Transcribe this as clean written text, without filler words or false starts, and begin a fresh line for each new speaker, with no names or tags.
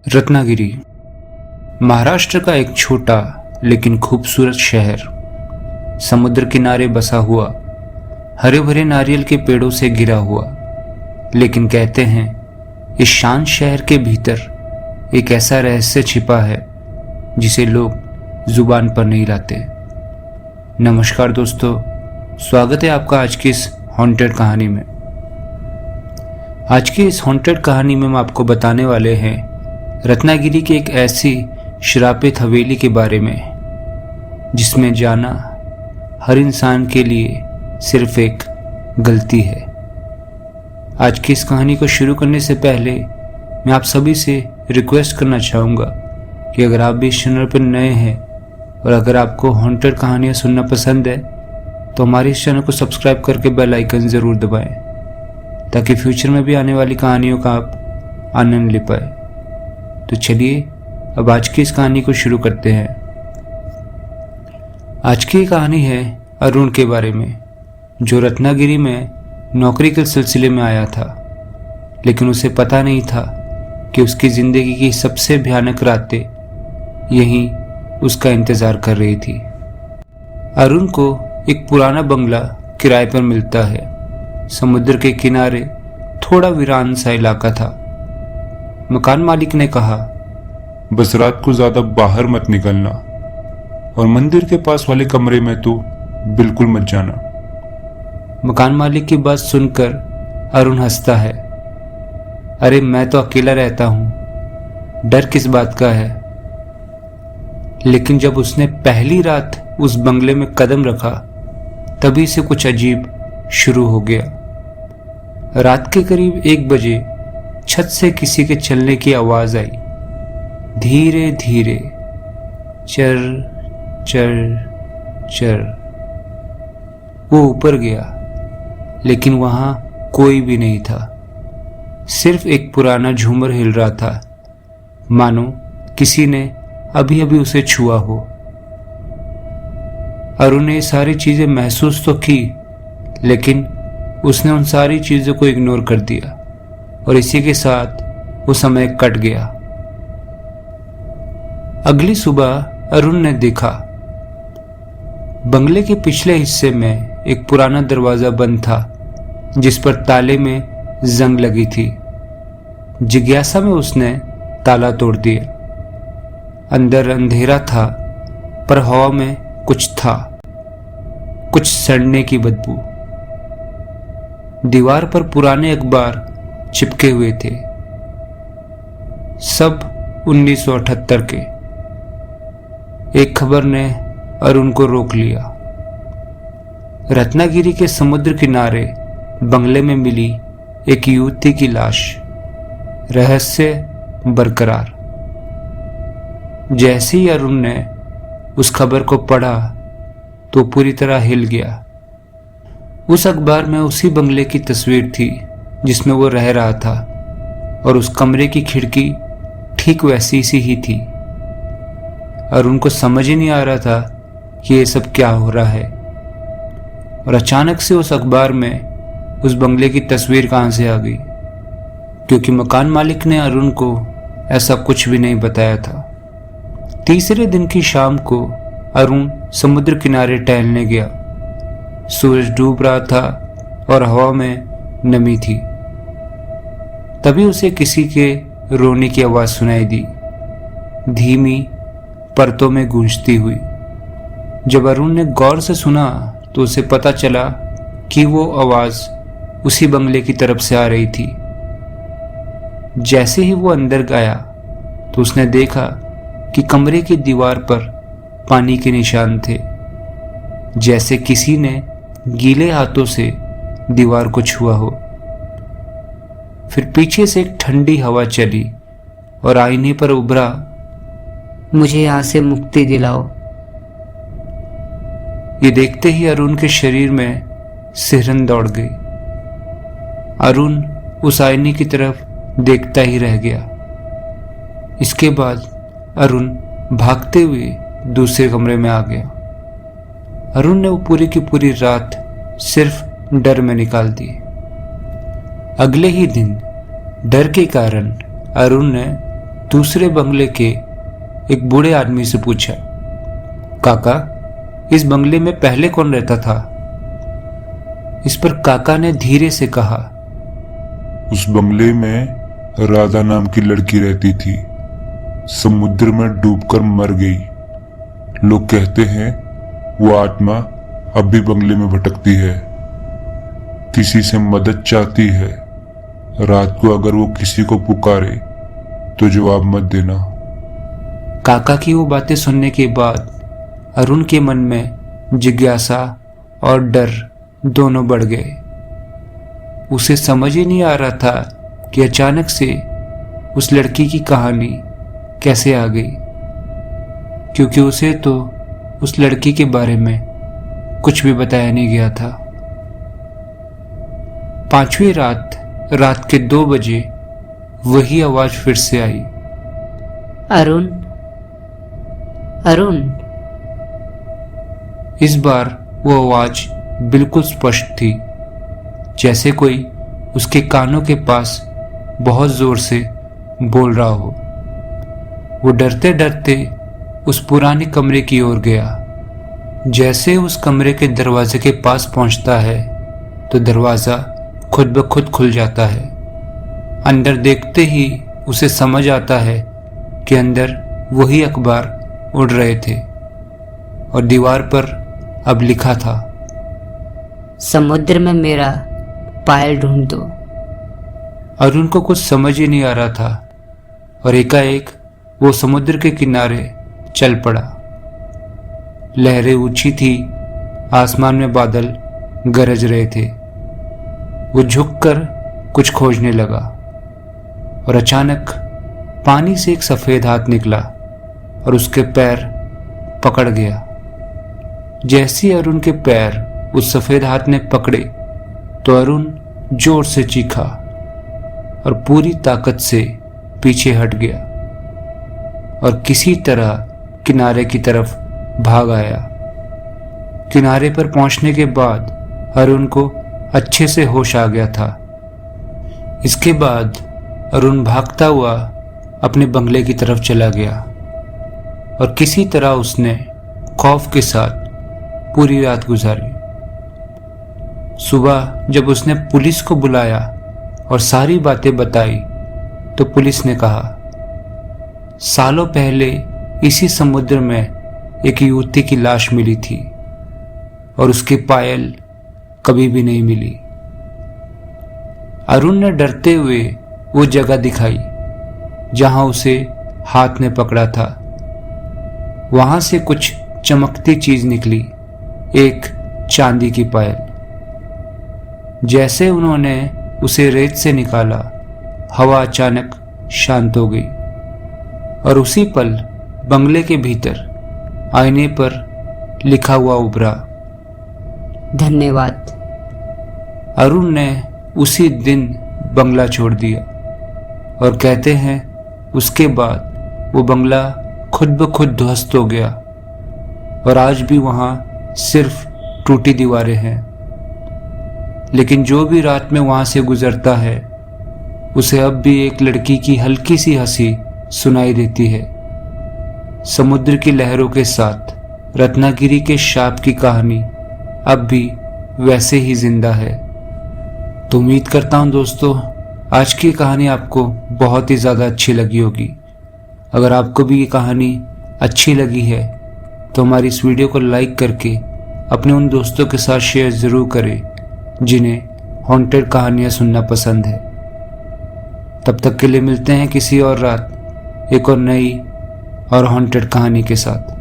रत्नागिरी महाराष्ट्र का एक छोटा लेकिन खूबसूरत शहर, समुद्र किनारे बसा हुआ, हरे भरे नारियल के पेड़ों से घिरा हुआ। लेकिन कहते हैं इस शांत शहर के भीतर एक ऐसा रहस्य छिपा है जिसे लोग जुबान पर नहीं लाते। नमस्कार दोस्तों, स्वागत है आपका आज की इस हॉन्टेड कहानी में। आज की इस हॉन्टेड कहानी में हम आपको बताने वाले हैं रत्नागिरी की एक ऐसी श्रापित हवेली के बारे में जिसमें जाना हर इंसान के लिए सिर्फ एक गलती है। आज की इस कहानी को शुरू करने से पहले मैं आप सभी से रिक्वेस्ट करना चाहूँगा कि अगर आप भी इस चैनल पर नए हैं और अगर आपको हॉन्टेड कहानियाँ सुनना पसंद है तो हमारे इस चैनल को सब्सक्राइब करके बेल आइकन ज़रूर दबाएं ताकि फ्यूचर में भी आने वाली कहानियों का आप आनंद ले पाए। तो चलिए अब आज की इस कहानी को शुरू करते हैं। आज की कहानी है अरुण के बारे में, जो रत्नागिरी में नौकरी के सिलसिले में आया था, लेकिन उसे पता नहीं था कि उसकी जिंदगी की सबसे भयानक रातें यहीं उसका इंतजार कर रही थी। अरुण को एक पुराना बंगला किराए पर मिलता है। समुद्र के किनारे थोड़ा वीरान सा इलाका था। मकान मालिक ने कहा,
बस रात को ज्यादा बाहर मत निकलना और मंदिर के पास वाले कमरे में तो बिल्कुल मत जाना।
मकान मालिक की बात सुनकर अरुण हंसता है। अरे मैं तो अकेला रहता हूं, डर किस बात का है। लेकिन जब उसने पहली रात उस बंगले में कदम रखा तभी से कुछ अजीब शुरू हो गया। रात के करीब 1 बजे छत से किसी के चलने की आवाज आई। धीरे धीरे, चर चर चर। वो ऊपर गया लेकिन वहां कोई भी नहीं था। सिर्फ एक पुराना झूमर हिल रहा था, मानो किसी ने अभी अभी उसे छुआ हो। अरुण ने सारी चीजें महसूस तो की, लेकिन उसने उन सारी चीजों को इग्नोर कर दिया और इसी के साथ वो समय कट गया। अगली सुबह अरुण ने देखा बंगले के पिछले हिस्से में एक पुराना दरवाजा बंद था जिस पर ताले में जंग लगी थी। जिज्ञासा में उसने ताला तोड़ दिया। अंदर अंधेरा था पर हवा में कुछ था, कुछ सड़ने की बदबू। दीवार पर पुराने अखबार चिपके हुए थे, सब 1978 के। एक खबर ने अरुण को रोक लिया। रत्नागिरी के समुद्र किनारे बंगले में मिली एक युवती की लाश, रहस्य बरकरार। जैसे ही अरुण ने उस खबर को पढ़ा तो पूरी तरह हिल गया। उस अखबार में उसी बंगले की तस्वीर थी जिसमें वो रह रहा था और उस कमरे की खिड़की ठीक वैसी सी ही थी। अरुण को समझ ही नहीं आ रहा था कि ये सब क्या हो रहा है। और अचानक से उस अखबार में उस बंगले की तस्वीर कहां से आ गई, क्योंकि मकान मालिक ने अरुण को ऐसा कुछ भी नहीं बताया था। तीसरे दिन की शाम को अरुण समुद्र किनारे टहलने गया। सूरज डूब रहा था और हवा में नमी थी। तभी उसे किसी के रोने की आवाज सुनाई दी, धीमी परतों में गूंजती हुई। जब अरुण ने गौर से सुना तो उसे पता चला कि वो आवाज उसी बंगले की तरफ से आ रही थी। जैसे ही वो अंदर गया तो उसने देखा कि कमरे की दीवार पर पानी के निशान थे, जैसे किसी ने गीले हाथों से दीवार को छुआ हो। फिर पीछे से एक ठंडी हवा चली और आईने पर उभरा,
मुझे यहां से मुक्ति दिलाओ।
ये देखते ही अरुण के शरीर में सिहरन दौड़ गई। अरुण उस आईने की तरफ देखता ही रह गया। इसके बाद अरुण भागते हुए दूसरे कमरे में आ गया। अरुण ने वो पूरी की पूरी रात सिर्फ डर में निकाल दी। अगले ही दिन डर के कारण अरुण ने दूसरे बंगले के एक बूढ़े आदमी से पूछा, काका, इस बंगले में पहले कौन रहता था? इस पर काका ने धीरे से कहा,
उस बंगले में राधा नाम की लड़की रहती थी। समुद्र में डूबकर मर गई। लोग कहते हैं वो आत्मा अब भी बंगले में भटकती है, किसी से मदद चाहती है। रात को अगर वो किसी को पुकारे तो जवाब मत देना।
काका की वो बातें सुनने के बाद अरुण के मन में जिज्ञासा और डर दोनों बढ़ गए। उसे समझ ही नहीं आ रहा था कि अचानक से उस लड़की की कहानी कैसे आ गई, क्योंकि उसे तो उस लड़की के बारे में कुछ भी बताया नहीं गया था। 5वीं रात के 2 बजे वही आवाज फिर से आई,
अरुण, अरुण।
इस बार वो आवाज बिल्कुल स्पष्ट थी, जैसे कोई उसके कानों के पास बहुत जोर से बोल रहा हो। वो डरते डरते उस पुराने कमरे की ओर गया। जैसे उस कमरे के दरवाजे के पास पहुंचता है तो दरवाजा खुद ब खुद खुल जाता है। अंदर देखते ही उसे समझ आता है कि अंदर वही अखबार उड़ रहे थे और दीवार पर अब लिखा था,
समुद्र में मेरा पायल ढूंढ दो।
अरुण को कुछ समझ ही नहीं आ रहा था और एकाएक वो समुद्र के किनारे चल पड़ा। लहरें ऊंची थी, आसमान में बादल गरज रहे थे। वो झुककर कुछ खोजने लगा और अचानक पानी से एक सफेद हाथ निकला और उसके पैर पकड़ गया। जैसे अरुण के पैर उस सफेद हाथ ने पकड़े तो अरुण जोर से चीखा और पूरी ताकत से पीछे हट गया और किसी तरह किनारे की तरफ भाग आया। किनारे पर पहुंचने के बाद अरुण को अच्छे से होश आ गया था। इसके बाद अरुण भागता हुआ अपने बंगले की तरफ चला गया और किसी तरह उसने खौफ के साथ पूरी रात गुजारी। सुबह जब उसने पुलिस को बुलाया और सारी बातें बताई तो पुलिस ने कहा, सालों पहले इसी समुद्र में एक युवती की लाश मिली थी और उसकी पायल कभी भी नहीं मिली। अरुण ने डरते हुए वो जगह दिखाई जहां उसे हाथ ने पकड़ा था। वहां से कुछ चमकती चीज निकली, एक चांदी की पायल। जैसे उन्होंने उसे रेत से निकाला, हवा अचानक शांत हो गई और उसी पल बंगले के भीतर आईने पर लिखा हुआ उभरा,
धन्यवाद।
अरुण ने उसी दिन बंगला छोड़ दिया और कहते हैं उसके बाद वो बंगला खुद ब खुद ध्वस्त हो गया और आज भी वहां सिर्फ टूटी दीवारें हैं। लेकिन जो भी रात में वहां से गुजरता है उसे अब भी एक लड़की की हल्की सी हंसी सुनाई देती है। समुद्र की लहरों के साथ रत्नागिरी के शाप की कहानी अब भी वैसे ही जिंदा है। तो उम्मीद करता हूं दोस्तों आज की कहानी आपको बहुत ही ज़्यादा अच्छी लगी होगी। अगर आपको भी ये कहानी अच्छी लगी है तो हमारी इस वीडियो को लाइक करके अपने उन दोस्तों के साथ शेयर ज़रूर करें जिन्हें हॉन्टेड कहानियाँ सुनना पसंद है। तब तक के लिए मिलते हैं किसी और रात एक और नई और हॉन्टेड कहानी के साथ।